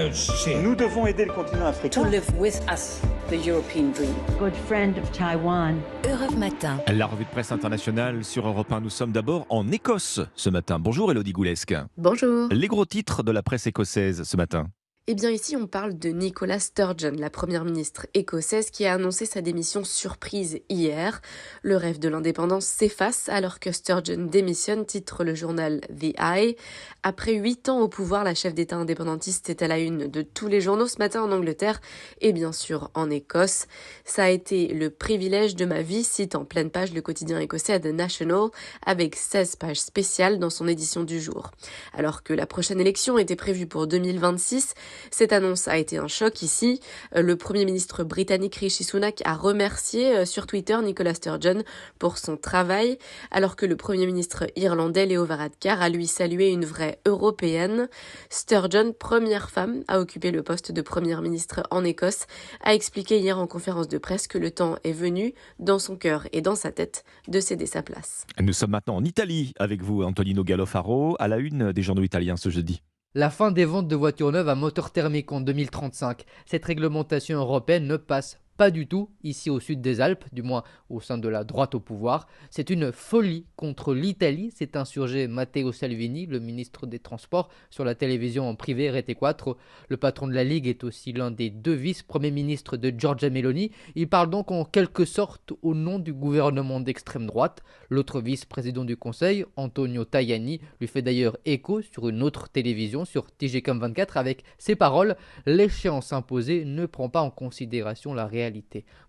Nous devons aider le continent africain. To live with us, the European dream. Good friend of Taiwan. Europe Matin. La revue de presse internationale sur Europe 1. Nous sommes d'abord en Écosse ce matin. Bonjour Élodie Goulesque. Bonjour. Les gros titres de la presse écossaise ce matin. Eh bien ici on parle de Nicola Sturgeon, la première ministre écossaise qui a annoncé sa démission surprise hier. Le rêve de l'indépendance s'efface alors que Sturgeon démissionne, titre le journal The Eye. Après 8 ans au pouvoir, la chef d'État indépendantiste est à la une de tous les journaux ce matin en Angleterre et bien sûr en Écosse. Ça a été le privilège de ma vie, cite en pleine page le quotidien écossais The National avec 16 pages spéciales dans son édition du jour. Alors que la prochaine élection était prévue pour 2026, cette annonce a été un choc ici. Le Premier ministre britannique Rishi Sunak a remercié sur Twitter Nicola Sturgeon pour son travail, alors que le Premier ministre irlandais Leo Varadkar a lui salué une vraie européenne. Sturgeon, première femme à occuper le poste de Première ministre en Écosse, a expliqué hier en conférence de presse que le temps est venu, dans son cœur et dans sa tête, de céder sa place. Nous sommes maintenant en Italie avec vous, Antonino Gallofaro, à la une des journaux italiens ce jeudi. La fin des ventes de voitures neuves à moteur thermique en 2035. Cette réglementation européenne ne passe pas du tout ici au sud des Alpes, du moins au sein de la droite au pouvoir. C'est une folie contre l'Italie, s'est insurgé Matteo Salvini, le ministre des Transports, sur la télévision en privé Rete 4. Le patron de la Ligue est aussi l'un des deux vice-premiers ministres de Giorgia Meloni. Il parle donc en quelque sorte au nom du gouvernement d'extrême droite. L'autre vice-président du Conseil, Antonio Tajani, lui fait d'ailleurs écho sur une autre télévision, sur TGCOM24, avec ces paroles: « L'échéance imposée ne prend pas en considération la réalité. »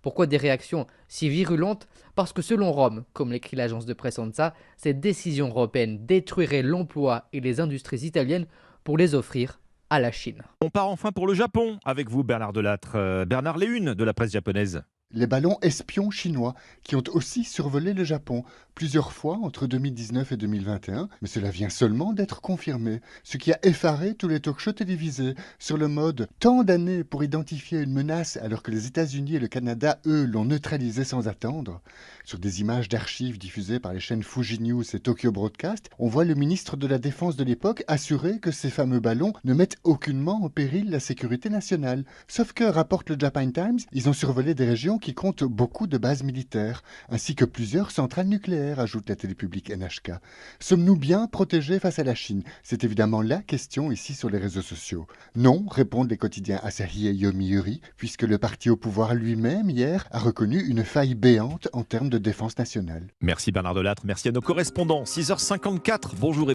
Pourquoi des réactions si virulentes ? Parce que selon Rome, comme l'écrit l'agence de presse ANSA, cette décision européenne détruirait l'emploi et les industries italiennes pour les offrir à la Chine. On part enfin pour le Japon avec vous Bernard Delattre. Bernard, les unes de la presse japonaise. Les ballons espions chinois qui ont aussi survolé le Japon plusieurs fois entre 2019 et 2021, mais cela vient seulement d'être confirmé, ce qui a effaré tous les talk-shows télévisés sur le mode « tant d'années pour identifier une menace alors que les États-Unis et le Canada, eux, l'ont neutralisé sans attendre ». Sur des images d'archives diffusées par les chaînes Fuji News et Tokyo Broadcast, on voit le ministre de la Défense de l'époque assurer que ces fameux ballons ne mettent aucunement en péril la sécurité nationale. Sauf que, rapporte le Japan Times, ils ont survolé des régions qui compte beaucoup de bases militaires, ainsi que plusieurs centrales nucléaires, ajoute la télé publique NHK. Sommes-nous bien protégés face à la Chine ? C'est évidemment la question ici sur les réseaux sociaux. Non, répondent les quotidiens Asahi et Yomiuri, puisque le parti au pouvoir lui-même, hier, a reconnu une faille béante en termes de défense nationale. Merci Bernard Delattre, merci à nos correspondants. 6h54, bonjour.